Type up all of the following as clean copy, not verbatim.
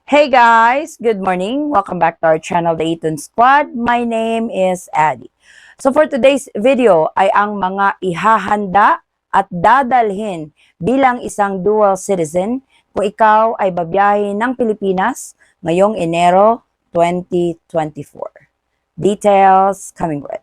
Hey guys, good morning. Welcome back to our channel, The Eton Squad. My name is Addie. So for today's video ay ang mga ihahanda at dadalhin bilang isang dual citizen kung ikaw ay babiyahe ng Pilipinas ngayong Enero 2024. Details coming with.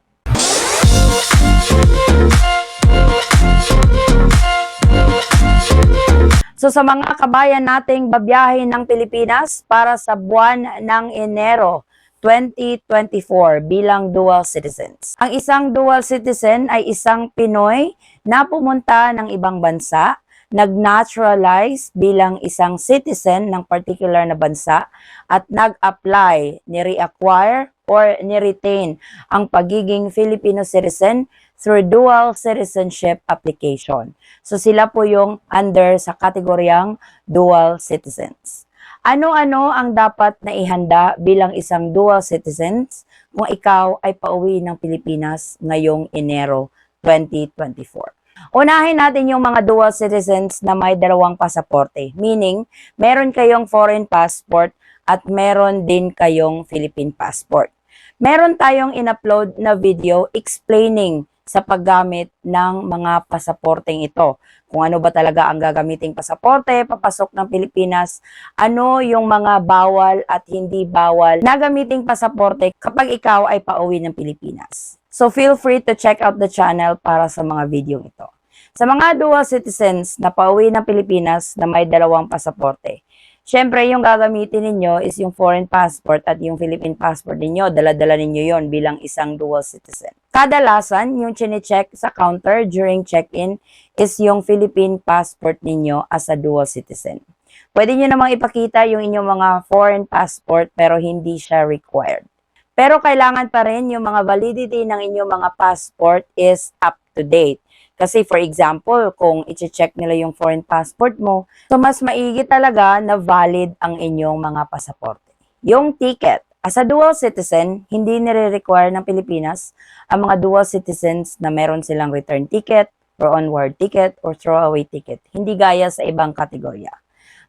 So sa mga kabayan nating babiyahe ng Pilipinas para sa buwan ng Enero 2024 bilang dual citizens. Ang isang dual citizen ay isang Pinoy na pumunta ng ibang bansa, nag-naturalize bilang isang citizen ng particular na bansa at nag-apply, ni-reacquire or ni-retain ang pagiging Filipino citizen through dual citizenship application. So sila po yung under sa kategoryang dual citizens. Ano-ano ang dapat na ihanda bilang isang dual citizens kung ikaw ay pauwi ng Pilipinas ngayong Enero 2024? Unahin natin yung mga dual citizens na may dalawang pasaporte. Meaning, meron kayong foreign passport at meron din kayong Philippine passport. Meron tayong in-upload na video explaining sa paggamit ng mga pasaporteng ito. Kung ano ba talaga ang gagamiting pasaporte, papasok ng Pilipinas, ano yung mga bawal at hindi bawal na gamiting pasaporte kapag ikaw ay pauwi ng Pilipinas. So feel free to check out the channel para sa mga video ito. Sa mga dual citizens na pauwi ng Pilipinas na may dalawang pasaporte, syempre, yung gagamitin ninyo is yung foreign passport at yung Philippine passport ninyo. Dala-dala ninyo yon bilang isang dual citizen. Kadalasan, yung chine-check sa counter during check-in is yung Philippine passport ninyo as a dual citizen. Pwede nyo namang ipakita yung inyong mga foreign passport pero hindi siya required. Pero kailangan pa rin yung mga validity ng inyong mga passport is up to date. Kasi for example, kung i-check nila yung foreign passport mo, so mas maigi talaga na valid ang inyong mga pasaporte. Yung ticket, as a dual citizen, hindi nire-require ng Pilipinas ang mga dual citizens na meron silang return ticket or onward ticket or throwaway ticket. Hindi gaya sa ibang kategorya.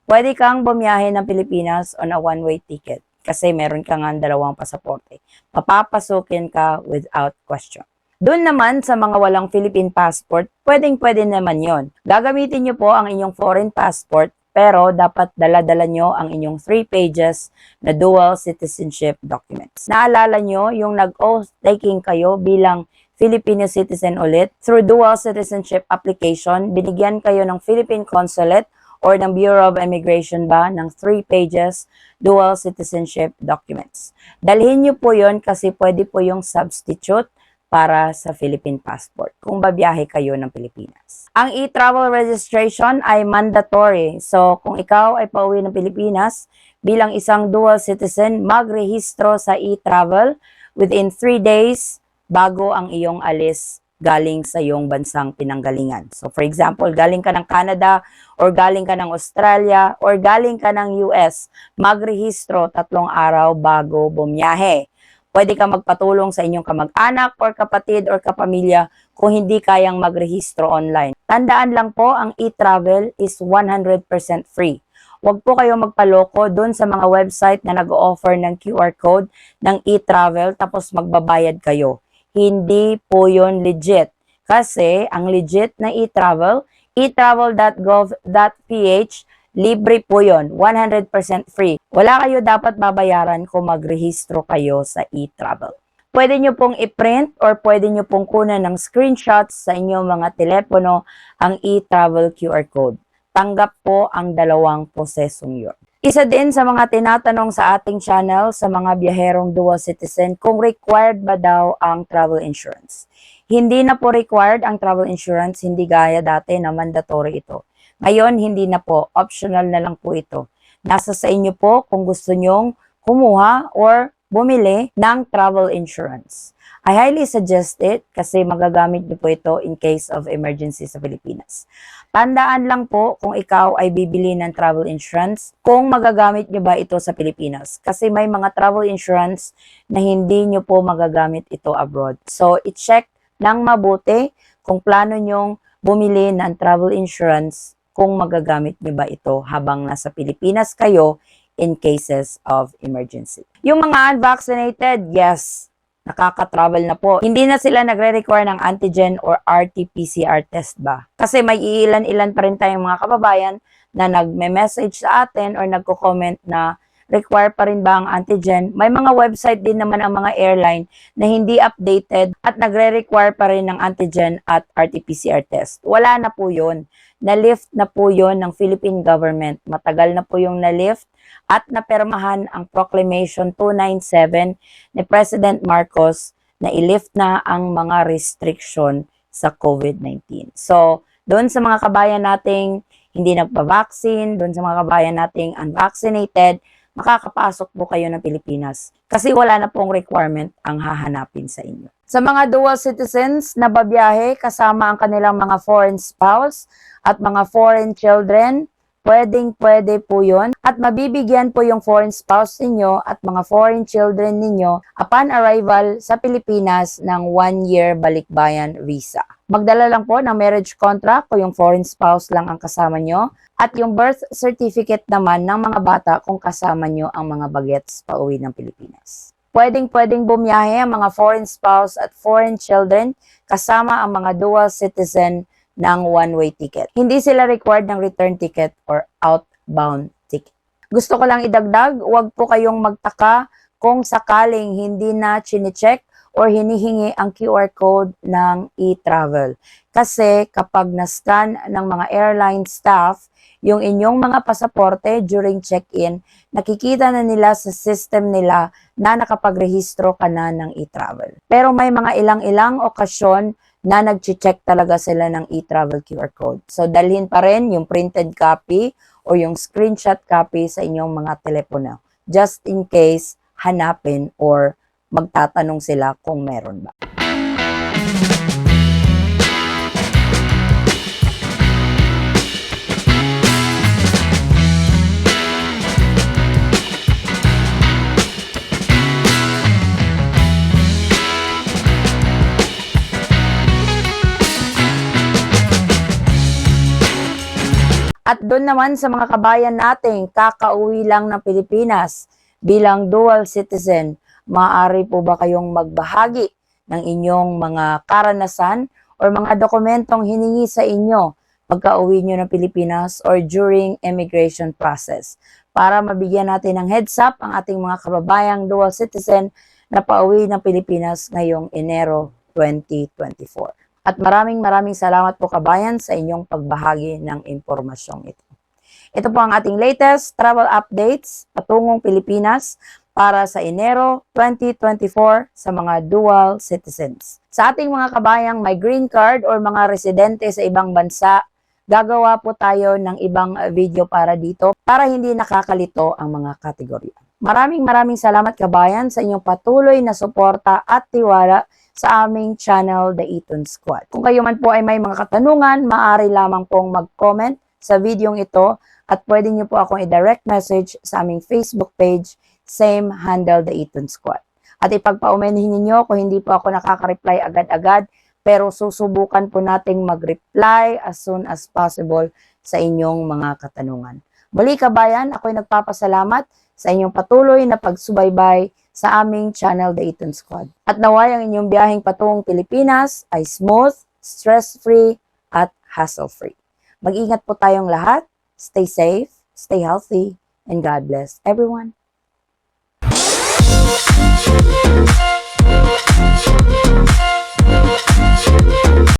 Pwede kang bumiyahe ng Pilipinas on a one-way ticket kasi meron ka nga dalawang pasaporte. Papapasukin ka without question. Doon naman sa mga walang Philippine passport, pwedeng-pwede naman yon. Gagamitin nyo po ang inyong foreign passport, pero dapat dala-dala nyo ang inyong 3 pages na dual citizenship documents. Naalala nyo yung nag-oath taking kayo bilang Filipino citizen ulit? Through dual citizenship application, binigyan kayo ng Philippine Consulate or ng Bureau of Immigration ba ng 3 pages dual citizenship documents. Dalhin nyo po yon kasi pwede po yung substitute para sa Philippine passport kung babiyahe kayo ng Pilipinas. Ang e-travel registration ay mandatory. So, kung ikaw ay pauwi ng Pilipinas bilang isang dual citizen, magrehistro sa e-travel within 3 days bago ang iyong alis galing sa iyong bansang pinanggalingan. So, for example, galing ka ng Canada or galing ka ng Australia or galing ka ng US, magrehistro 3 araw bago bumiyahe. Pwede ka magpatulong sa inyong kamag-anak or kapatid or kapamilya kung hindi kayang magrehistro online. Tandaan lang po, ang e-travel is 100% free. Huwag po kayong magpaloko doon sa mga website na nag-o-offer ng QR code ng e-travel tapos magbabayad kayo. Hindi po yun legit. Kasi ang legit na e-travel, e-travel.gov.ph, libre po yun, 100% free. Wala kayo dapat babayaran kung magrehistro kayo sa e-travel. Pwede nyo pong i-print or pwede nyo pong kunan ng screenshots sa inyong mga telepono ang e-travel QR code. Tanggap po ang dalawang prosesong yun. Isa din sa mga tinatanong sa ating channel sa mga biyaherong dual citizen kung required ba daw ang travel insurance. Hindi na po required ang travel insurance, hindi gaya dati na mandatory ito. Ngayon, hindi na po. Optional na lang po ito. Nasa sa inyo po kung gusto nyong kumuha or bumili ng travel insurance. I highly suggest it kasi magagamit nyo po ito in case of emergency sa Pilipinas. Tandaan lang po kung ikaw ay bibili ng travel insurance, kung magagamit nyo ba ito sa Pilipinas. Kasi may mga travel insurance na hindi nyo po magagamit ito abroad. So, i-check ng mabuti kung plano nyong bumili ng travel insurance kung magagamit nyo ba ito habang nasa Pilipinas kayo in cases of emergency. Yung mga unvaccinated, yes, nakaka-travel na po. Hindi na sila nagre-require ng antigen or RT-PCR test ba? Kasi may iilan-ilan pa rin tayong mga kababayan na nagme-message sa atin or nagko-comment na require pa rin ba ang antigen. May mga website din naman ang mga airline na hindi updated at nagre-require pa rin ng antigen at RT-PCR test. Wala na po yun. Na-lift na po yun ng Philippine government. Matagal na po yung na-lift at napermahan ang Proclamation 297 ni President Marcos na i-lift na ang mga restriction sa COVID-19. So, doon sa mga kabayan nating hindi nagpa-vaccine, doon sa mga kabayan nating unvaccinated, makakapasok po kayo ng Pilipinas. Kasi wala na pong requirement ang hahanapin sa inyo. Sa mga dual citizens na babiyahe kasama ang kanilang mga foreign spouse at mga foreign children, pwedeng-pwede po yon at mabibigyan po yung foreign spouse ninyo at mga foreign children ninyo upon arrival sa Pilipinas ng 1-year balikbayan visa. Magdala lang po ng marriage contract kung yung foreign spouse lang ang kasama nyo at yung birth certificate naman ng mga bata kung kasama nyo ang mga bagets pauwi ng Pilipinas. Pwedeng-pwedeng bumiyahe ang mga foreign spouse at foreign children kasama ang mga dual citizen ng one-way ticket. Hindi sila required ng return ticket or outbound ticket. Gusto ko lang idagdag, huwag po kayong magtaka kung sakaling hindi na chine-check or hinihingi ang QR code ng e-travel. Kasi kapag na-scan ng mga airline staff, yung inyong mga pasaporte during check-in, nakikita na nila sa system nila na nakapagrehistro ka na ng e-travel. Pero may mga ilang-ilang okasyon na nag-check talaga sila ng e-travel QR code. So, dalhin pa rin yung printed copy o yung screenshot copy sa inyong mga telepono. Just in case, hanapin or magtatanong sila kung meron ba. At doon naman sa mga kabayan nating kakauwi lang ng Pilipinas bilang dual citizen, maaari po ba kayong magbahagi ng inyong mga karanasan o mga dokumentong hiningi sa inyo pagka-uwi nyo ng Pilipinas or during immigration process para mabigyan natin ng heads up ang ating mga kababayang dual citizen na pauwi ng Pilipinas ngayong Enero 2024. At maraming salamat po kabayan sa inyong pagbahagi ng impormasyong ito. Ito po ang ating latest travel updates patungong Pilipinas para sa Enero 2024 sa mga dual citizens. Sa ating mga kabayang may green card or mga residente sa ibang bansa, gagawa po tayo ng ibang video para dito para hindi nakakalito ang mga kategorya. Maraming salamat kabayan sa inyong patuloy na suporta at tiwala sa aming channel, The Eton Squad. Kung kayo man po ay may mga katanungan, maaari lamang pong mag-comment sa videong ito at pwede niyo po akong i-direct message sa aming Facebook page, same handle, The Eton Squad. At ipagpaumanhin ninyo kung hindi po ako nakaka-reply agad-agad, pero susubukan po nating mag-reply as soon as possible sa inyong mga katanungan. Muli kabayan, ako'y nagpapasalamat sa inyong patuloy na pagsubaybay sa aming channel, The Eton Squad. At naway ang inyong biyaheng patungong Pilipinas ay smooth, stress-free, at hassle-free. Mag-ingat po tayong lahat. Stay safe, stay healthy, and God bless everyone.